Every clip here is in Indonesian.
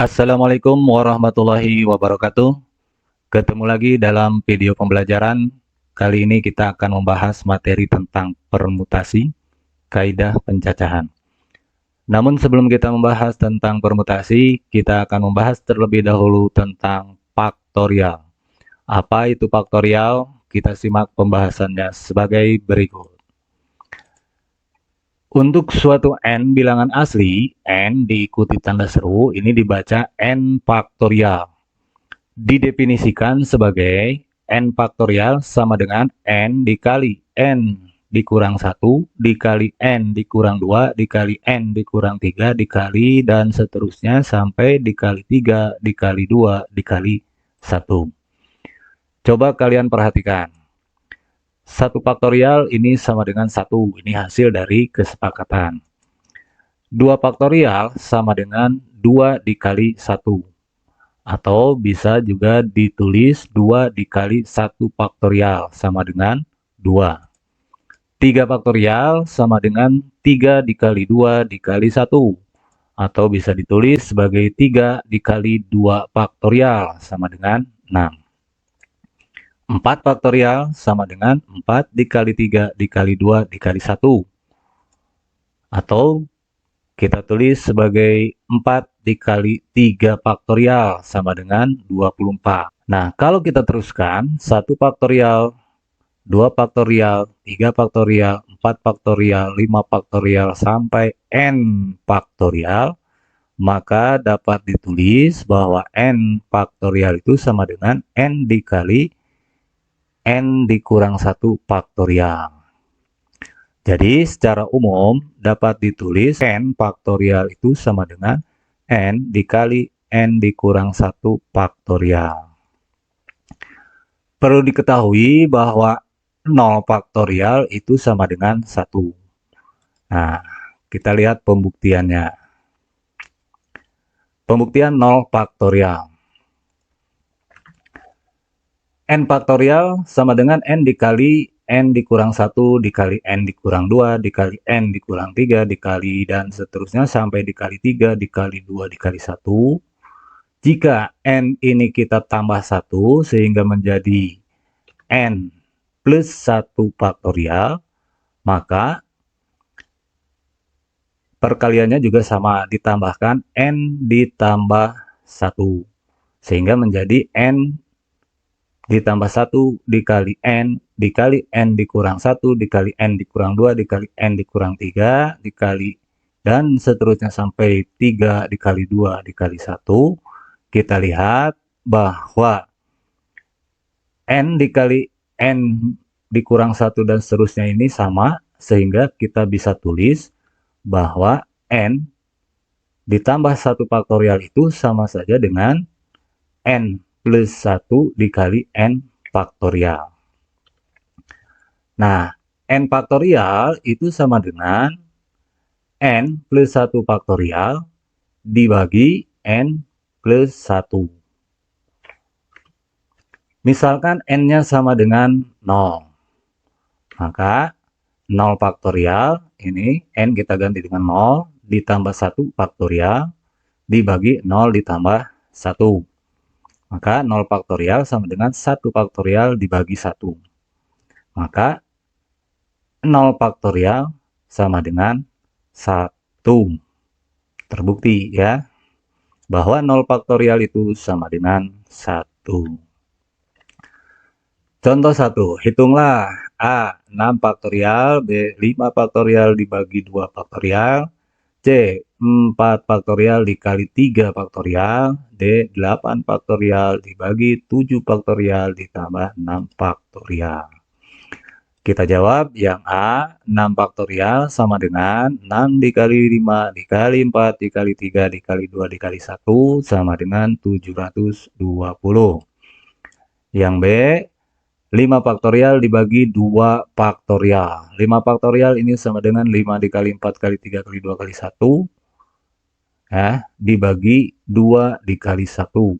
Assalamualaikum warahmatullahi wabarakatuh. Ketemu lagi dalam video pembelajaran. Kali ini kita akan membahas materi tentang permutasi, kaidah pencacahan. Namun sebelum kita membahas tentang permutasi, kita akan membahas terlebih dahulu tentang faktorial. Apa itu faktorial? Kita simak pembahasannya sebagai berikut. Untuk suatu n bilangan asli, n diikuti tanda seru, ini dibaca n faktorial. Didefinisikan sebagai n faktorial sama dengan n dikali n dikurang 1 dikali n dikurang 2 dikali n dikurang 3 dikali dan seterusnya sampai dikali 3 dikali 2 dikali 1. Coba kalian perhatikan. 1 faktorial ini sama dengan 1. Ini hasil dari kesepakatan. 2 faktorial sama dengan 2 dikali 1. Atau bisa juga ditulis 2 dikali 1 faktorial sama dengan 2. 3 faktorial sama dengan 3 dikali 2 dikali 1. Atau bisa ditulis sebagai 3 dikali 2 faktorial sama dengan 6. 4 faktorial sama dengan 4 dikali 3 dikali 2 dikali 1. Atau kita tulis sebagai 4 dikali 3 faktorial sama dengan 24. Nah, kalau kita teruskan, 1 faktorial, 2 faktorial, 3 faktorial, 4 faktorial, 5 faktorial, sampai n faktorial, maka dapat ditulis bahwa n faktorial itu sama dengan n dikali n dikurang 1 faktorial. Jadi, secara umum dapat ditulis n faktorial itu sama dengan n dikali n dikurang 1 faktorial. Perlu diketahui bahwa 0 faktorial itu sama dengan 1. Nah, kita lihat pembuktiannya. Pembuktian 0 faktorial. N faktorial sama dengan n dikali n dikurang 1 dikali n dikurang 2 dikali n dikurang 3 dikali dan seterusnya sampai dikali 3 dikali 2 dikali 1. Jika n ini kita tambah 1 sehingga menjadi n plus 1 faktorial, maka perkaliannya juga sama, ditambahkan n ditambah 1 sehingga menjadi n ditambah 1 dikali n dikurang 1 dikali n dikurang 2 dikali n dikurang 3 dikali dan seterusnya sampai 3 dikali 2 dikali 1. Kita lihat bahwa n dikali n dikurang 1 dan seterusnya ini sama, sehingga kita bisa tulis bahwa n ditambah 1 faktorial itu sama saja dengan n plus 1 dikali n faktorial. Nah, n faktorial itu sama dengan n plus 1 faktorial dibagi n plus 1. Misalkan n-nya sama dengan 0. Maka 0 faktorial, ini n kita ganti dengan 0, ditambah 1 faktorial, dibagi 0 ditambah 1. Maka 0 faktorial sama dengan 1 faktorial dibagi 1. Maka 0 faktorial sama dengan 1. Terbukti ya, bahwa 0 faktorial itu sama dengan 1. Contoh 1, hitunglah A 6 faktorial, B 5 faktorial dibagi 2 faktorial, C 4 faktorial dikali 3 faktorial, D 8 faktorial dibagi 7 faktorial ditambah 6 faktorial. Kita jawab yang A, 6 faktorial sama dengan 6 dikali 5 dikali 4 dikali 3 dikali 2 dikali 1 sama dengan 720. Yang B, 5 faktorial dibagi 2 faktorial. 5 faktorial ini sama dengan 5 dikali 4 kali 3 kali 2 kali 1. Ya, dibagi 2 dikali 1.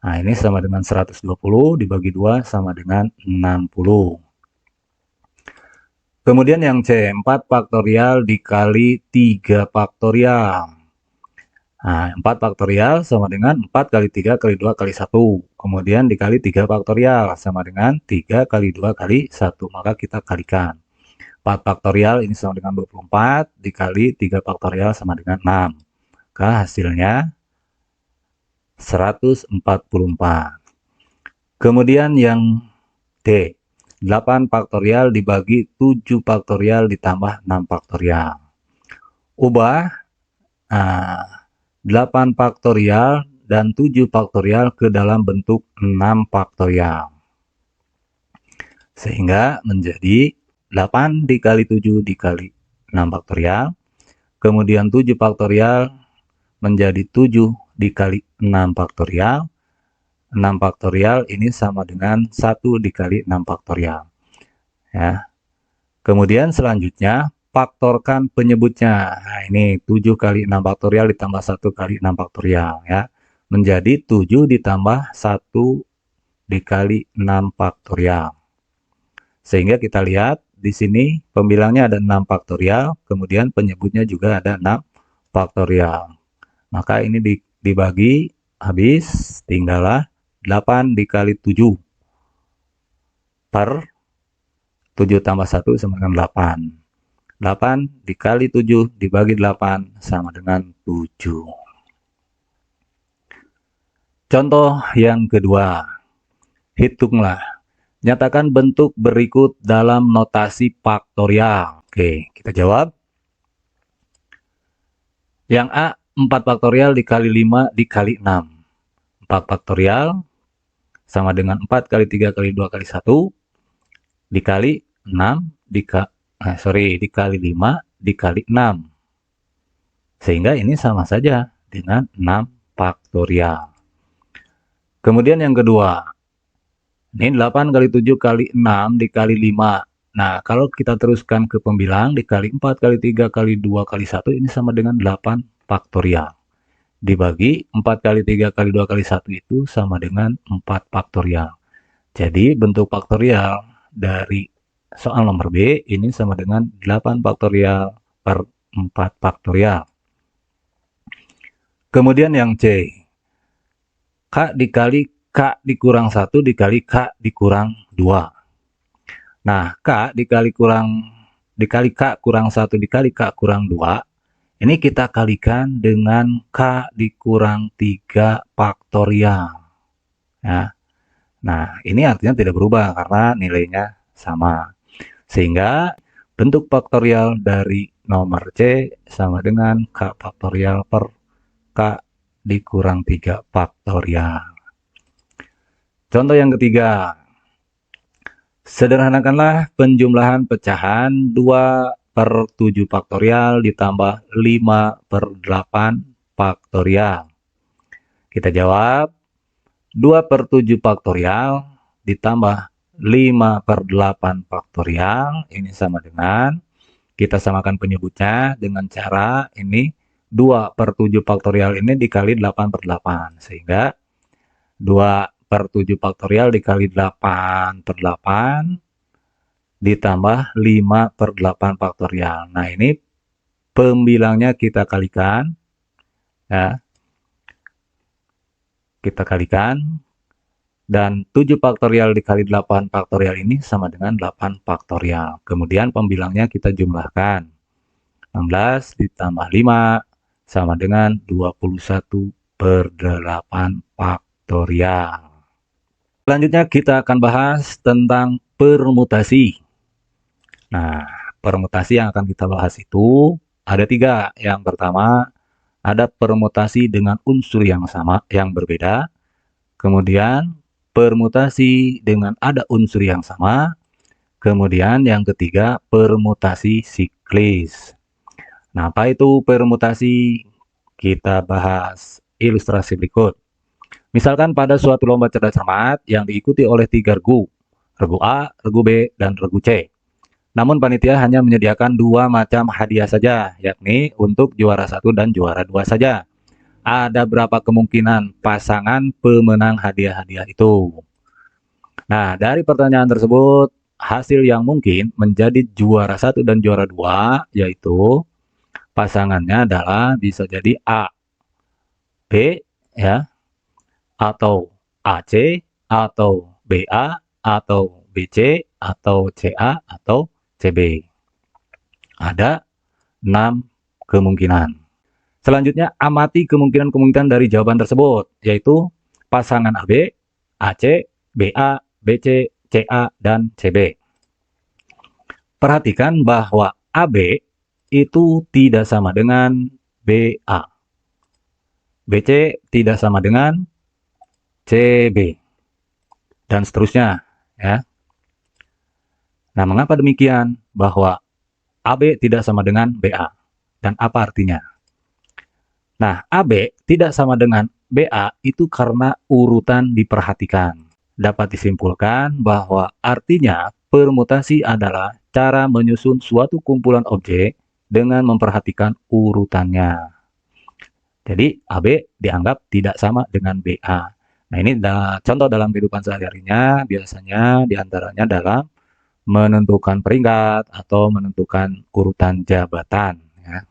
Nah, ini sama dengan 120 dibagi 2 sama dengan 60. Kemudian yang C, 4 faktorial dikali 3 faktorial. Nah, 4 faktorial sama dengan 4 kali 3 kali 2 kali 1. Kemudian dikali 3 faktorial sama dengan 3 kali 2 kali 1. Maka kita kalikan. 4 faktorial ini sama dengan 24 dikali 3 faktorial sama dengan 6. Maka hasilnya 144. Kemudian yang D. 8 faktorial dibagi 7 faktorial ditambah 6 faktorial. Ubah 8 faktorial dan 7 faktorial ke dalam bentuk 6 faktorial. Sehingga menjadi 8 dikali 7 dikali 6 faktorial. Kemudian 7 faktorial menjadi 7 dikali 6 faktorial. 6 faktorial ini sama dengan 1 dikali 6 faktorial. Ya. Kemudian selanjutnya faktorkan penyebutnya. Nah, ini 7 kali 6 faktorial ditambah 1 kali 6 faktorial ya. Menjadi 7 ditambah 1 dikali 6 faktorial. Sehingga kita lihat di sini pembilangnya ada 6 faktorial, kemudian penyebutnya juga ada 6 faktorial. Maka ini dibagi habis, tinggallah 8 dikali 7 per 7 tambah 1 sama dengan 8. 8 dikali 7 dibagi 8 sama dengan 7. Contoh yang kedua. Hitunglah. Nyatakan bentuk berikut dalam notasi faktorial. Oke, kita jawab. Yang A, 4 faktorial dikali 5 dikali 6. 4 faktorial sama dengan 4 kali 3 kali 2 kali 1 dikali 6 dikali 5 dikali 6. Sehingga ini sama saja dengan 6 faktorial. Kemudian yang kedua, ini 8 kali 7 kali 6 dikali 5. Nah, kalau kita teruskan ke pembilang, dikali 4 kali 3 kali 2 kali 1, ini sama dengan 8 faktorial. Dibagi 4 kali 3 kali 2 kali 1 itu sama dengan 4 faktorial. Jadi, bentuk faktorial dari soal nomor B ini sama dengan 8 faktorial per 4 faktorial. Kemudian yang C, K dikali K dikurang 1 dikali K dikurang 2. Nah, K dikali K kurang 1 dikali K kurang 2, ini kita kalikan dengan K dikurang 3 faktorial. Ya. Nah, ini artinya tidak berubah karena nilainya sama. Sehingga bentuk faktorial dari nomor C sama dengan K faktorial per K dikurang 3 faktorial. Contoh yang ketiga. Sederhanakanlah penjumlahan pecahan 2 per 7 faktorial ditambah 5 per 8 faktorial. Kita jawab. 2 per 7 faktorial ditambah 5 per 8 faktorial. Ini sama dengan, kita samakan penyebutnya dengan cara ini 2 per 7 faktorial ini dikali 8 per 8. Sehingga 2 per 7 faktorial dikali 8 per 8 ditambah 5 per 8 faktorial. Nah, ini pembilangnya kita kalikan. Ya. Kita kalikan. Dan 7 faktorial dikali 8 faktorial ini sama dengan 8 faktorial. Kemudian pembilangnya kita jumlahkan. 16 ditambah 5 sama dengan 21 per 8 faktorial. Selanjutnya kita akan bahas tentang permutasi. Nah, permutasi yang akan kita bahas itu ada 3. Yang pertama, ada permutasi dengan unsur yang sama, yang berbeda. Kemudian, permutasi dengan ada unsur yang sama. Kemudian yang ketiga, permutasi siklis. Nah, apa itu permutasi? Kita bahas ilustrasi berikut. Misalkan pada suatu lomba cerdas cermat yang diikuti oleh 3 regu A, regu B, dan regu C. Namun panitia hanya menyediakan 2 macam hadiah saja, yakni untuk juara 1 dan juara 2 saja. Ada berapa kemungkinan pasangan pemenang hadiah-hadiah itu? Nah, dari pertanyaan tersebut, hasil yang mungkin menjadi juara 1 dan juara 2, yaitu pasangannya adalah bisa jadi A B, ya, atau AC, atau BA, atau BC, atau CA, atau CB. Ada 6 kemungkinan. Selanjutnya, amati kemungkinan-kemungkinan dari jawaban tersebut, yaitu pasangan AB, AC, BA, BC, CA, dan CB. Perhatikan bahwa AB itu tidak sama dengan BA. BC tidak sama dengan CB. Dan seterusnya. Ya. Nah, mengapa demikian? Bahwa AB tidak sama dengan BA. Dan apa artinya? Nah, AB tidak sama dengan BA itu karena urutan diperhatikan. Dapat disimpulkan bahwa artinya permutasi adalah cara menyusun suatu kumpulan objek dengan memperhatikan urutannya. Jadi, AB dianggap tidak sama dengan BA. Nah, ini contoh dalam kehidupan sehari-harinya, biasanya diantaranya dalam menentukan peringkat atau menentukan urutan jabatan. Ya.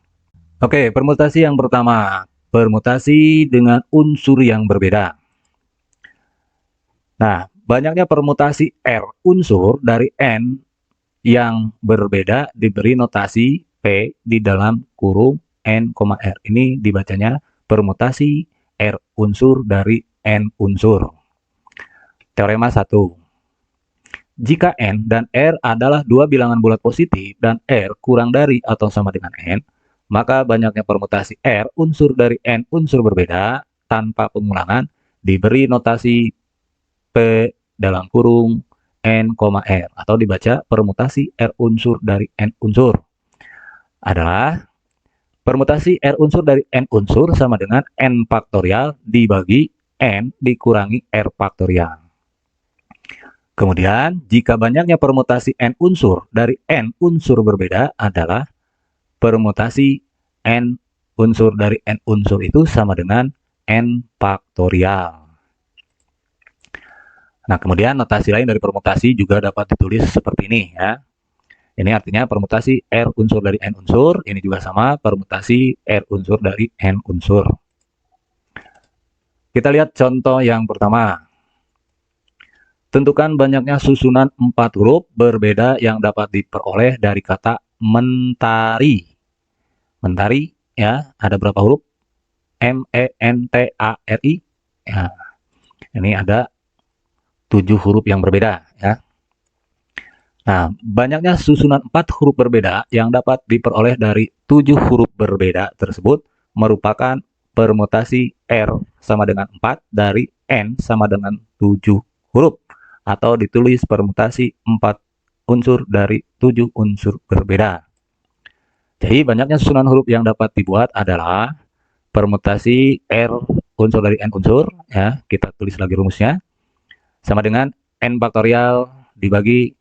Oke, permutasi yang pertama. Permutasi dengan unsur yang berbeda. Nah, banyaknya permutasi R unsur dari N yang berbeda diberi notasi P di dalam kurung N, R. Ini dibacanya permutasi R unsur dari N unsur. Teorema 1. Jika N dan R adalah dua bilangan bulat positif dan R kurang dari atau sama dengan N, maka banyaknya permutasi R unsur dari N unsur berbeda tanpa pengulangan diberi notasi P dalam kurung N, R atau dibaca permutasi R unsur dari N unsur adalah permutasi R unsur dari N unsur sama dengan N faktorial dibagi N dikurangi R faktorial. Kemudian, jika banyaknya permutasi N unsur dari N unsur berbeda adalah permutasi N unsur dari N unsur itu sama dengan N faktorial. Nah, kemudian notasi lain dari permutasi juga dapat ditulis seperti ini ya. Ini artinya permutasi R unsur dari N unsur, ini juga sama permutasi R unsur dari N unsur. Kita lihat contoh yang pertama. Tentukan banyaknya susunan 4 huruf berbeda yang dapat diperoleh dari kata mentari. Mentari, ya, ada berapa huruf? M-E-N-T-A-R-I. Ya, ini ada 7 huruf yang berbeda, ya. Nah, banyaknya susunan 4 huruf berbeda yang dapat diperoleh dari 7 huruf berbeda tersebut merupakan permutasi R sama dengan 4 dari N sama dengan 7 huruf. Atau ditulis permutasi 4 unsur dari 7 unsur berbeda. Jadi banyaknya susunan huruf yang dapat dibuat adalah permutasi R unsur dari N unsur, ya, kita tulis lagi rumusnya, sama dengan N faktorial dibagi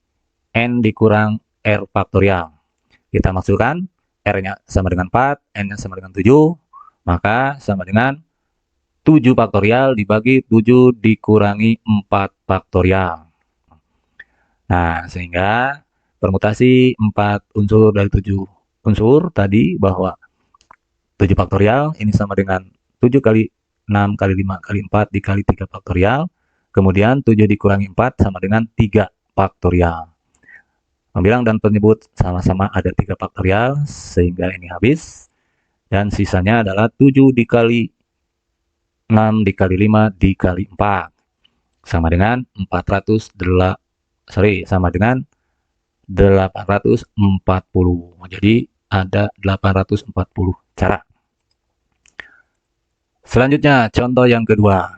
N dikurang R faktorial. Kita masukkan R-nya sama dengan 4, N-nya sama dengan 7, maka sama dengan 7 faktorial dibagi 7 dikurangi 4 faktorial. Nah, sehingga permutasi 4 unsur dari 7 unsur tadi bahwa 7 faktorial ini sama dengan 7 kali 6 kali 5 kali 4 dikali 3 faktorial. Kemudian 7 dikurangi 4 sama dengan 3 faktorial. Pembilang dan penyebut sama-sama ada 3 faktorial sehingga ini habis. Dan sisanya adalah 7 dikali 6 dikali 5 dikali 4 sama dengan 840. Jadi ada 840 cara. Selanjutnya contoh yang kedua.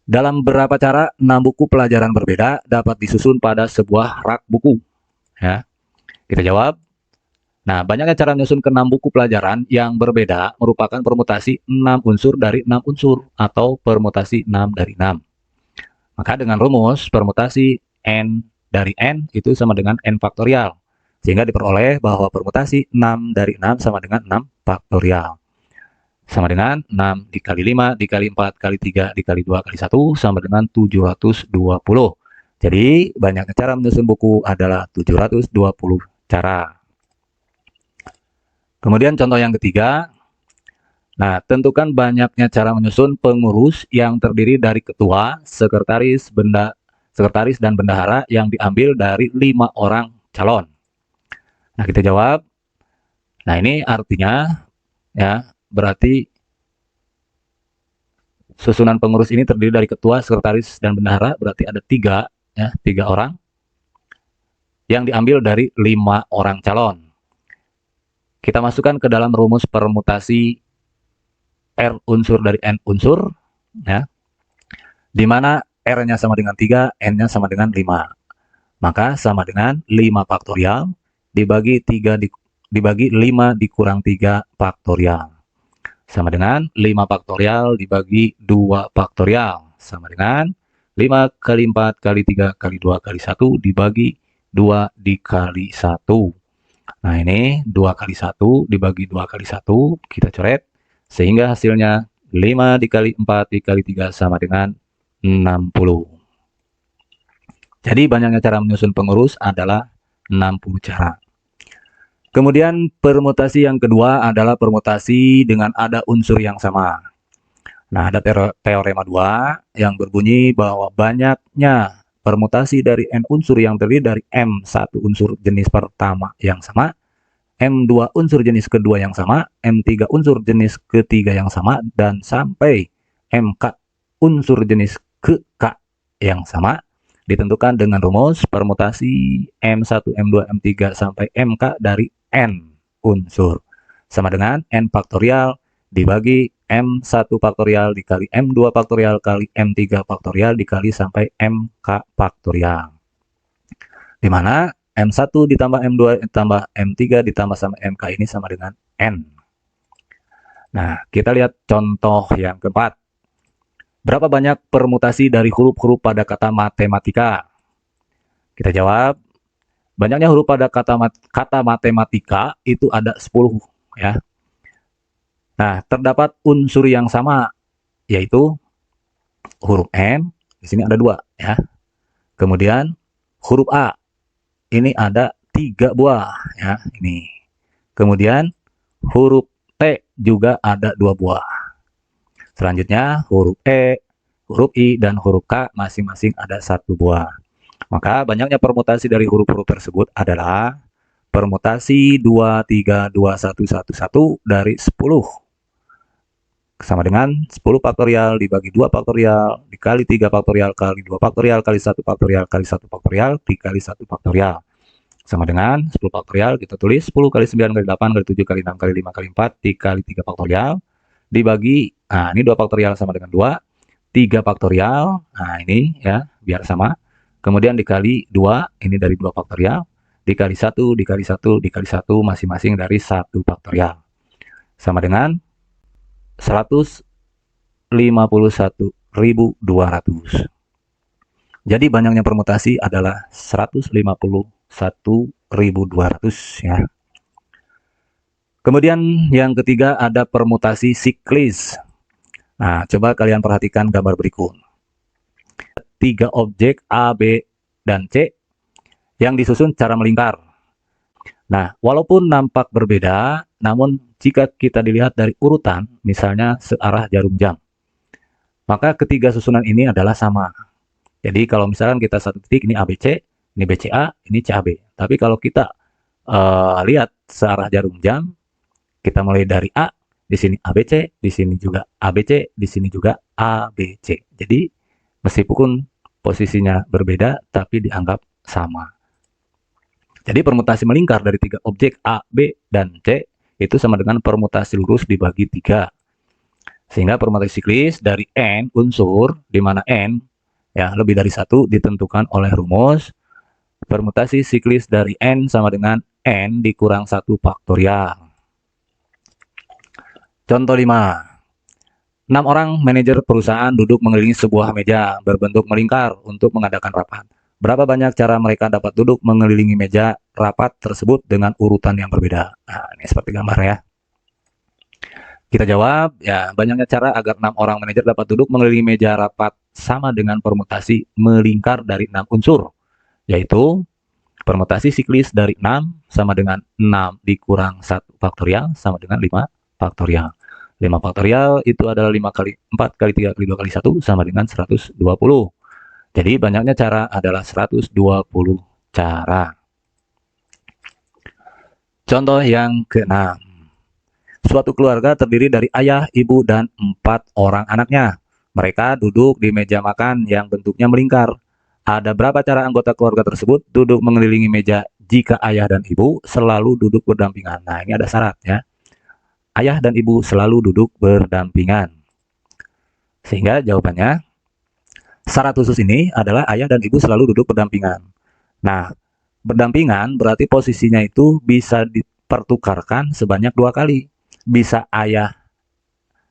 Dalam beberapa cara 6 buku pelajaran berbeda dapat disusun pada sebuah rak buku. Ya. Kita jawab. Nah, banyaknya cara menyusun ke 6 buku pelajaran yang berbeda merupakan permutasi 6 unsur dari 6 unsur atau permutasi 6 dari 6. Maka dengan rumus permutasi N dari N itu sama dengan N faktorial. Sehingga diperoleh bahwa permutasi 6 dari 6 sama dengan 6 faktorial. Sama dengan 6 dikali 5 dikali 4 kali 3 dikali 2 kali 1 sama dengan 720. Jadi banyaknya cara menyusun buku adalah 720 cara. Kemudian contoh yang ketiga, Nah, tentukan banyaknya cara menyusun pengurus yang terdiri dari ketua, sekretaris dan bendahara yang diambil dari 5 orang calon. Nah, kita jawab. Nah, ini artinya ya, berarti susunan pengurus ini terdiri dari ketua, sekretaris, dan bendahara, berarti ada 3 ya, 3 orang yang diambil dari 5 orang calon. Kita masukkan ke dalam rumus permutasi R unsur dari N unsur, ya, di mana R-nya sama dengan 3, N-nya sama dengan 5. Maka sama dengan 5 faktorial dibagi 5 dikurang 3 faktorial. Sama dengan 5 faktorial dibagi 2 faktorial. Sama dengan 5 kali 4 kali 3 kali 2 kali 1 dibagi 2 dikali 1. Nah, ini 2 kali 1 dibagi 2 kali 1, kita coret. Sehingga hasilnya 5 dikali 4 dikali 3 sama dengan 60. Jadi banyaknya cara menyusun pengurus adalah 60 cara. Kemudian permutasi yang kedua adalah permutasi dengan ada unsur yang sama. Nah, ada teorema 2 yang berbunyi bahwa banyaknya permutasi dari N unsur yang terdiri dari M1 unsur jenis pertama yang sama, M2 unsur jenis kedua yang sama, M3 unsur jenis ketiga yang sama, dan sampai MK unsur jenis ke K yang sama, ditentukan dengan rumus permutasi M1, M2, M3 sampai MK dari N unsur. Sama dengan N faktorial dibagi M1 faktorial dikali M2 faktorial kali M3 faktorial dikali sampai MK faktorial. Di mana M1 ditambah M2 ditambah M3 ditambah sama MK ini sama dengan N. Nah, kita lihat contoh yang keempat. Berapa banyak permutasi dari huruf-huruf pada kata matematika? Kita jawab, banyaknya huruf pada kata matematika itu ada 10 ya. Nah, terdapat unsur yang sama yaitu huruf N, di sini ada 2 ya. Kemudian huruf A ini ada 3 buah ya, ini. Kemudian huruf T juga ada 2 buah. Selanjutnya huruf E, huruf I, dan huruf K masing-masing ada 1 buah. Maka banyaknya permutasi dari huruf-huruf tersebut adalah permutasi 2, 3, 2, 1, 1, 1 dari 10. Sama dengan 10 faktorial dibagi 2 faktorial dikali 3 faktorial kali 2 faktorial kali 1 faktorial kali 1 faktorial dikali 1 faktorial. Sama dengan 10 faktorial, kita tulis 10 kali 9 kali 8 kali 7 kali 6 kali 5 kali 4 dikali 3 faktorial dibagi, nah ini 2 faktorial sama dengan 2, 3 faktorial, nah ini ya biar sama, kemudian dikali 2, ini dari 2 faktorial, dikali 1, dikali 1, dikali 1, masing-masing dari 1 faktorial. Sama dengan 151.200. Jadi banyaknya permutasi adalah 151.200 ya. Kemudian yang ketiga ada permutasi siklis. Nah, coba kalian perhatikan gambar berikut. 3 objek A, B, dan C yang disusun secara melingkar. Nah, walaupun nampak berbeda, namun jika kita dilihat dari urutan, misalnya searah jarum jam, maka ketiga susunan ini adalah sama. Jadi kalau misalkan kita satu titik, ini ABC, ini BCA, ini CAB. Tapi kalau kita lihat searah jarum jam, kita mulai dari A, di sini ABC, di sini juga ABC, di sini juga ABC. Jadi meskipun posisinya berbeda, tapi dianggap sama. Jadi permutasi melingkar dari 3 objek A, B, dan C itu sama dengan permutasi lurus dibagi 3. Sehingga permutasi siklis dari N unsur, di mana N ya lebih dari 1 ditentukan oleh rumus permutasi siklis dari N sama dengan N dikurang 1 faktorial. Contoh 5. 6 orang manajer perusahaan duduk mengelilingi sebuah meja berbentuk melingkar untuk mengadakan rapat. Berapa banyak cara mereka dapat duduk mengelilingi meja rapat tersebut dengan urutan yang berbeda? Nah, ini seperti gambar ya. Kita jawab, ya banyaknya cara agar 6 orang manajer dapat duduk mengelilingi meja rapat sama dengan permutasi melingkar dari 6 unsur, yaitu permutasi siklis dari 6 sama dengan 6 dikurang 1 faktorial sama dengan 5 faktorial. 5 faktorial itu adalah 5 kali 4 kali 3 kali 2 kali 1 sama dengan 120. Jadi banyaknya cara adalah 120 cara. Contoh yang ke-6. Suatu keluarga terdiri dari ayah, ibu, dan 4 orang anaknya. Mereka duduk di meja makan yang bentuknya melingkar. Ada berapa cara anggota keluarga tersebut duduk mengelilingi meja jika ayah dan ibu selalu duduk berdampingan? Nah, ini ada syarat ya. Ayah dan ibu selalu duduk berdampingan. Sehingga jawabannya, syarat khusus ini adalah ayah dan ibu selalu duduk berdampingan. Nah, berdampingan berarti posisinya itu bisa dipertukarkan sebanyak 2 kali. Bisa ayah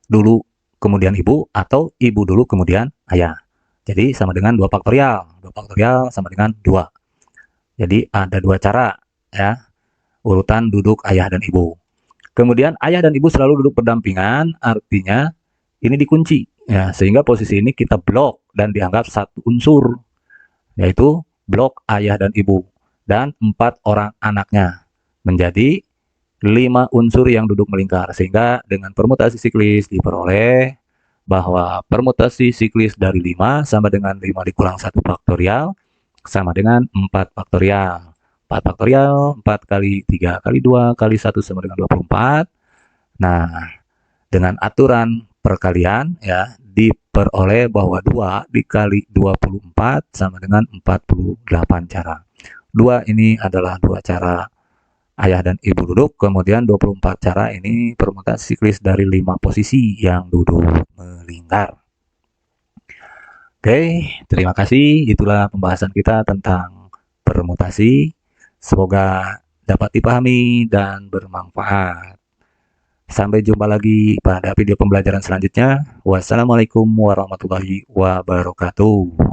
dulu kemudian ibu atau ibu dulu kemudian ayah. Jadi sama dengan 2 faktorial. 2 faktorial sama dengan 2. Jadi ada 2 cara ya, urutan duduk ayah dan ibu. Kemudian ayah dan ibu selalu duduk berdampingan, artinya ini dikunci ya, sehingga posisi ini kita blok dan dianggap satu unsur, yaitu blok ayah dan ibu dan 4 orang anaknya menjadi 5 unsur yang duduk melingkar, sehingga dengan permutasi siklis diperoleh bahwa permutasi siklis dari 5 sama dengan 5 dikurang 1 faktorial sama dengan 4 faktorial. 4 faktorial, 4 kali 3 kali 2 kali 1 sama dengan 24. Nah, dengan aturan perkalian ya, diperoleh bahwa 2 dikali 24 sama dengan 48 cara. 2 ini adalah 2 cara ayah dan ibu duduk, kemudian 24 cara ini permutasi siklis dari 5 posisi yang duduk melingkar. Oke, terima kasih. Itulah pembahasan kita tentang permutasi. Semoga dapat dipahami dan bermanfaat. Sampai jumpa lagi pada video pembelajaran selanjutnya. Wassalamualaikum warahmatullahi wabarakatuh.